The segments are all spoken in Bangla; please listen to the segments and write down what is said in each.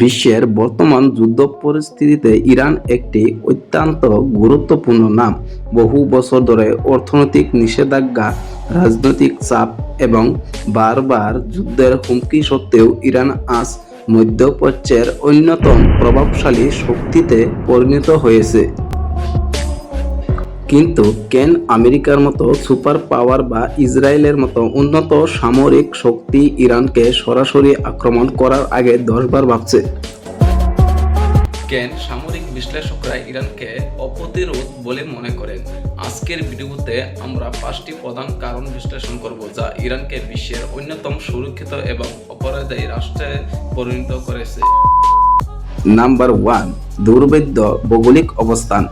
বিশ্বের বর্তমান যুদ্ধ পরিস্থিতিতে ইরান একটি অত্যন্ত গুরুত্বপূর্ণ নাম। বহু বছর ধরে অর্থনৈতিক নিষেধাজ্ঞা, রাজনৈতিক চাপ এবং বারবার যুদ্ধের হুমকি সত্ত্বেও ইরান আজ মধ্যপ্রাচ্যের অন্যতম প্রভাবশালী শক্তিতে পরিণত হয়েছে। কিন্তু কেন আমেরিকার মতো সুপার পাওয়ার বা ইসরায়েলের মতো উন্নত সামরিক শক্তি ইরানকে সরাসরি আক্রমণ করার আগে 10 বার ভাবছে? কেন সামরিক বিশ্লেষকরা ইরানকে অপ্রতিরোধ বলে মনে করেন? আজকের ভিডিওতে আমরা 5টি প্রধান কারণ বিশ্লেষণ করব যা ইরানকে বিশ্বের অন্যতম সুরক্ষিত এবং অপরাধী রাষ্ট্রে পরিণত করেছে। নাম্বার 1, দুর্ভেদ্য ভৌগোলিক অবস্থান।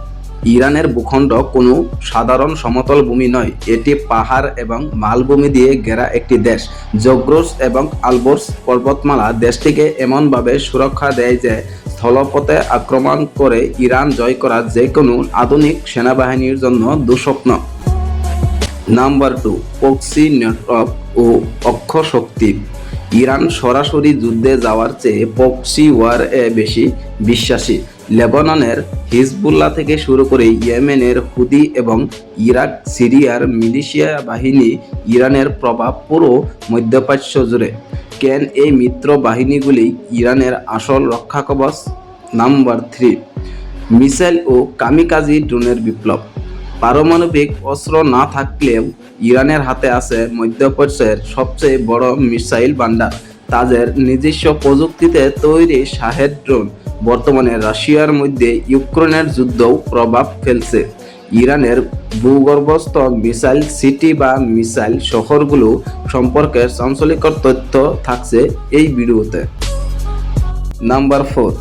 ইরানের ভূখণ্ড কোনো সাধারণ সমতল ভূমি নয়, এটি পাহাড় এবং মালভূমি দিয়ে ঘেরা একটি দেশ। জগ্রস এবং আলবর্স পর্বতমালা দেশটিকে এমনভাবে সুরক্ষা দেয় যে স্থলপথে আক্রমণ করে ইরান জয় করা যে কোনো আধুনিক সেনাবাহিনীর জন্য দুঃস্বপ্ন। নাম্বার 2, প্রক্সি নেটওয়ার্ক ও অক্ষশক্তি। ইরান সরাসরি যুদ্ধে যাওয়ার চেয়ে প্রক্সি ওয়ার এ বেশি বিশ্বাসী। লেবাননের হিজবুল্লাহ থেকে শুরু করে ইয়েমেনের হুদি এবং ইরাক সিরিয়ার মিলিশিয়া বাহিনী ইরানের প্রভাব পুরো মধ্যপ্রাচ্য জুড়ে। কেন এই মিত্র বাহিনীগুলি ইরানের আসল রক্ষাকবচ? নাম্বার 3, মিসাইল ও কামিকাজি ড্রোনের বিপ্লব। পারমাণবিক অস্ত্র না থাকলেও ইরানের হাতে আছে মধ্যপ্রাচ্যের সবচেয়ে বড় মিসাইল ভান্ডার। তাদের নিজস্ব প্রযুক্তিতে তৈরি শাহেদ ড্রোন বর্তমানে রাশিয়ার মধ্যে ইউক্রেনের যুদ্ধেও প্রভাব ফেলছে। ইরানের ভূগর্ভস্থ মিসাইল সিটি বা মিসাইল শহরগুলো সম্পর্কে চাঞ্চল্যকর তথ্য থাকছে এই ভিডিওতে। নাম্বার 4,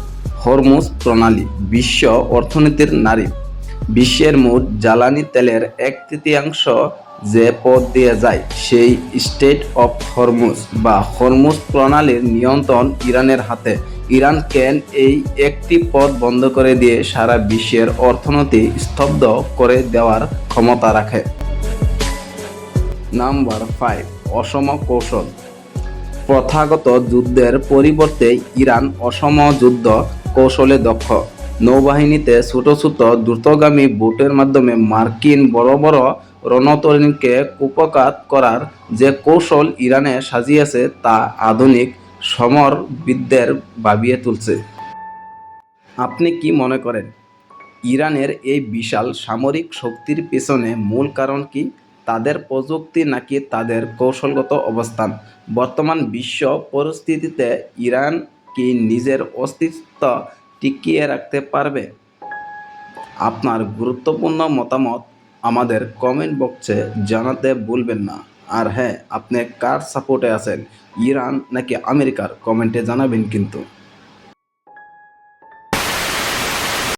হরমুজ প্রণালী, বিশ্ব অর্থনীতির নারী। বিশ্বের মোট জ্বালানি তেলের 1/3 যে পথ দিয়ে যায় সেই স্টেট অফ হরমুজ বা হরমুজ প্রণালীর নিয়ন্ত্রণ ইরানের হাতে। ইরান কেন এই একটি পথ বন্ধ করে দিয়ে সারা বিশ্বের অর্থনীতি স্তব্ধ করে দেওয়ার ক্ষমতা রাখে? নাম্বার 5, অসম কৌশল। প্রথাগত যুদ্ধের পরিবর্তে ইরান অসম যুদ্ধ কৌশলে দক্ষ। নৌবাহিনীতে ছোট ছোট দ্রুতগামী বোটের মাধ্যমে মার্কিন বড় বড় রণতরীকে কুপঘাত করার যে কৌশল ইরানে সাজিয়েছে তা আধুনিক সমরবিদদের ভাবিয়ে তুলছে। আপনি কি মনে করেন ইরানের এই বিশাল সামরিক শক্তির পেছনে মূল কারণ কি? তাদের প্রযুক্তি নাকি তাদের কৌশলগত অবস্থান? বর্তমান বিশ্ব পরিস্থিতিতে ইরান কি নিজের অস্তিত্ব টিকিয়ে রাখতে পারবে? আপনার গুরুত্বপূর্ণ মতামত আমাদের কমেন্ট বক্সে জানাতে ভুলবেন না। আর হ্যাঁ, আপনি কার সাপোর্টে আছেন, ইরান নাকি আমেরিকার? কমেন্টে জানাবেন কিন্তু।